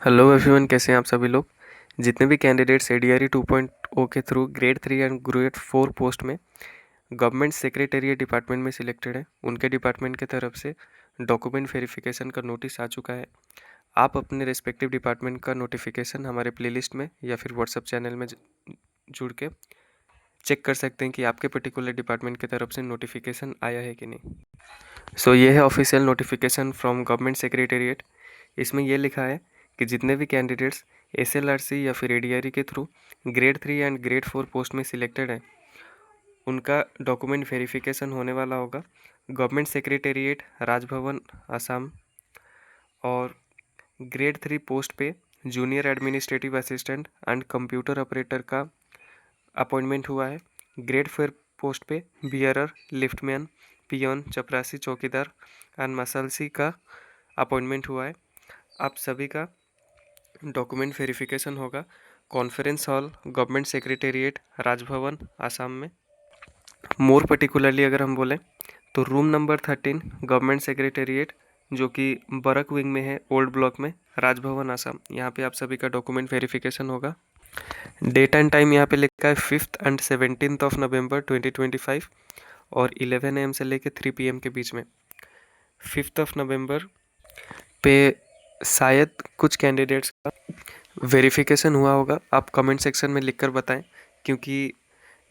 Hello everyone, कैसे हैं आप सभी लोग। जितने भी कैंडिडेट्स एडीआरई 2.0 के through grade 3 and grade 4 post में गवर्नमेंट सेक्रेटेरिएट डिपार्टमेंट में सिलेक्टेड हैं, उनके डिपार्टमेंट की तरफ से डॉक्यूमेंट वेरिफिकेशन का नोटिस आ चुका है। आप अपने रिस्पेक्टिव डिपार्टमेंट का नोटिफिकेशन हमारे प्लेलिस्ट में या फिर व्हाट्सएप चैनल में जुड़ के चेक कर सकते हैं कि आपके पर्टिकुलर डिपार्टमेंट की तरफ से नोटिफिकेशन आया है कि नहीं। सो ये है official notification from government secretariat. इसमें ये लिखा है कि जितने भी कैंडिडेट्स एसएलआरसी या फिर एडीआरई के through grade 3 and grade 4 post में सिलेक्टेड हैं, उनका डॉक्यूमेंट वेरिफिकेशन होने वाला होगा गवर्नमेंट सेक्रेटेरिएट राजभवन असम। और ग्रेड 3 पोस्ट पे junior administrative assistant and computer operator का अपॉइंटमेंट हुआ है। ग्रेड 4 पोस्ट पे बियरर, लिफ्टमैन, पियोन, चपरासी, चौकीदार एंड मसलसी का अपॉइंटमेंट हुआ है। आप सभी का डॉक्यूमेंट वेरिफिकेशन होगा conference hall, government secretariat, Raj Bhavan Assam में। मोर पर्टिकुलरली अगर हम बोलें तो रूम नंबर 13 गवर्नमेंट सेक्रेटेरिएट, जो कि बरक विंग में है, ओल्ड ब्लॉक में, राजभवन आसाम। यहाँ पे आप सभी का डॉक्यूमेंट वेरिफिकेशन होगा। डेट एंड टाइम यहाँ पे लिखा है 5th and 17th of November 2025 और 11 AM से लेके 3 PM के बीच में। 5th ऑफ नवंबर पे शायद कुछ कैंडिडेट्स का वेरिफिकेशन हुआ होगा। आप कमेंट सेक्शन में लिखकर बताएं, क्योंकि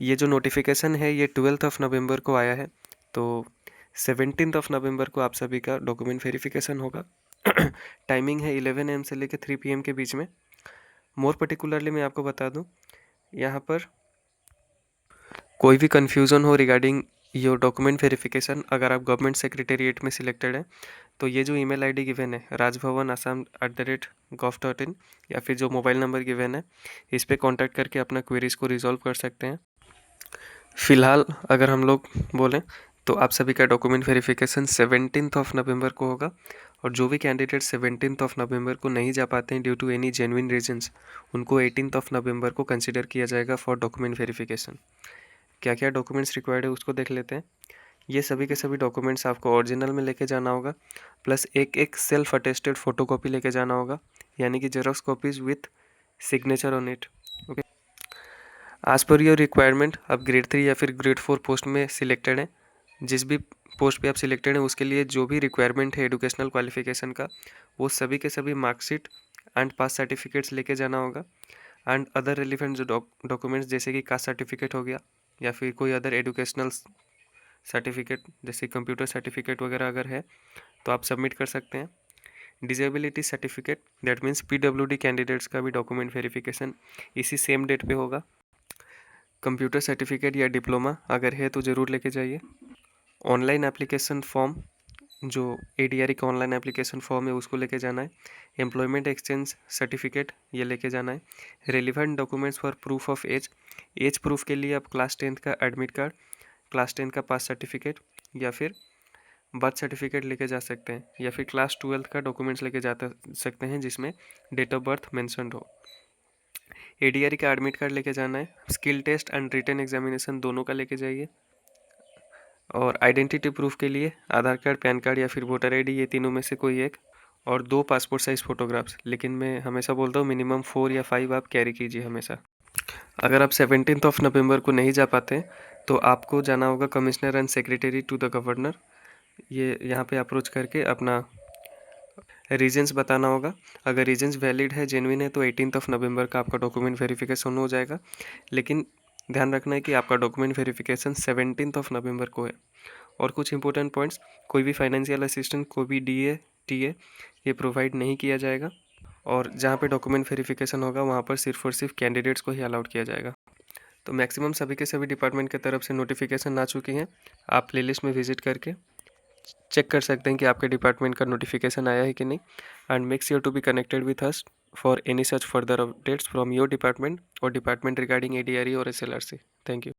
ये जो नोटिफिकेशन है ये 12th ऑफ नवंबर को आया है, तो 17th ऑफ नवंबर को आप सभी का डॉक्यूमेंट वेरिफिकेशन होगा। टाइमिंग है 11 AM से लेकर 3 PM के बीच में। मोर पर्टिकुलरली मैं आपको बता दूं, यहाँ पर कोई भी कन्फ्यूज़न हो रिगार्डिंग योर डॉक्यूमेंट वेरिफिकेशन, अगर आप गवर्नमेंट सेक्रेटेरिएट में सिलेक्टेड हैं तो ये जो ईमेल आईडी गिवन है rajbhavan.assam@gov.in या फिर जो मोबाइल नंबर गिवन है इस पर कॉन्टैक्ट करके अपना क्वेरीज़ को रिजॉल्व कर सकते हैं। फ़िलहाल अगर हम लोग बोलें तो आप सभी का document verification 17th of November को होगा। और जो भी कैंडिडेट 17th ऑफ नवंबर को नहीं जा पाते हैं due to any genuine reasons, उनको 18th ऑफ नवंबर को कंसिडर किया जाएगा फॉर डॉक्यूमेंट वेरिफिकेशन। क्या क्या डॉक्यूमेंट्स रिक्वायर्ड है उसको देख लेते हैं। ये सभी के सभी डॉक्यूमेंट्स आपको ओरिजिनल में लेके जाना होगा, प्लस एक सेल्फ अटेस्टेड फोटोकॉपी लेके जाना होगा, यानी कि xerox copies with signature on it. Okay, आज पर योर रिक्वायरमेंट आप ग्रेड 3 या फिर ग्रेड 4 पोस्ट में सिलेक्टेड हैं, जिस भी पोस्ट पे आप सिलेक्टेड हैं उसके लिए जो भी रिक्वायरमेंट है एजुकेशनल क्वालिफिकेशन का, वो सभी के सभी मार्कशीट एंड पास सर्टिफिकेट्स लेके जाना होगा। एंड अदर रिलीवेंट जो डॉक्यूमेंट्स जैसे कि कास्ट सर्टिफिकेट हो गया या फिर कोई अदर एजुकेशनल सर्टिफिकेट जैसे कंप्यूटर सर्टिफिकेट वगैरह अगर है तो आप सबमिट कर सकते हैं। Disability certificate, that means PWD candidates का भी डॉक्यूमेंट वेरिफिकेशन इसी सेम डेट पे होगा। कंप्यूटर सर्टिफिकेट या डिप्लोमा अगर है तो ज़रूर लेके जाइए। ऑनलाइन एप्लीकेशन फॉर्म, जो एडीआरई का ऑनलाइन एप्लीकेशन फॉर्म है उसको लेके जाना है। एम्प्लॉयमेंट एक्सचेंज सर्टिफिकेट ये लेके जाना है। Relevant documents for proof of age, age proof के लिए आप क्लास 10th का एडमिट कार्ड, क्लास 10 का पास सर्टिफिकेट या फिर बर्थ सर्टिफिकेट लेके जा सकते हैं, या फिर क्लास 12th का डॉक्यूमेंट्स लेके जा सकते हैं जिसमें डेट ऑफ बर्थ मेंशन्ड हो। एडीआरई का एडमिट कार्ड लेके जाना है। Skill test and written examination दोनों का लेके जाइए। और आइडेंटिटी प्रूफ के लिए आधार कार्ड, पैन कार्ड या फिर वोटर आईडी, ये तीनों में से कोई एक, और 2 पासपोर्ट साइज़ फ़ोटोग्राफ्स। लेकिन मैं हमेशा बोलता हूँ मिनिमम 4 या 5 आप कैरी कीजिए हमेशा। अगर आप 17th ऑफ नवंबर को नहीं जा पाते तो आपको जाना होगा commissioner and secretary to the governor. ये यहाँ पे अप्रोच करके अपना रीजंस बताना होगा। अगर रीजंस वैलिड है, जेन्युइन है, तो 18th ऑफ नवंबर का आपका डॉक्यूमेंट वेरिफिकेशन हो जाएगा। लेकिन ध्यान रखना है कि आपका document verification 17th of November को है। और कुछ इंपॉर्टेंट पॉइंट्स, कोई भी फाइनेंशियल असिस्टेंट, कोई भी डीए, टीए ये प्रोवाइड नहीं किया जाएगा। और जहाँ पे डॉक्यूमेंट वेरिफिकेशन होगा वहाँ पर सिर्फ और सिर्फ कैंडिडेट्स को ही अलाउड किया जाएगा। तो मैक्सिमम सभी के सभी डिपार्टमेंट की तरफ से नोटिफिकेशन आ चुकी हैं। आप प्लेलिस्ट में विजिट करके चेक कर सकते हैं कि आपके डिपार्टमेंट का नोटिफिकेशन आया है कि नहीं। And make sure to be connected with us for any such further updates from your department और डिपार्टमेंट रिगार्डिंग एडीआरई और एसएलआरसी। Thank you.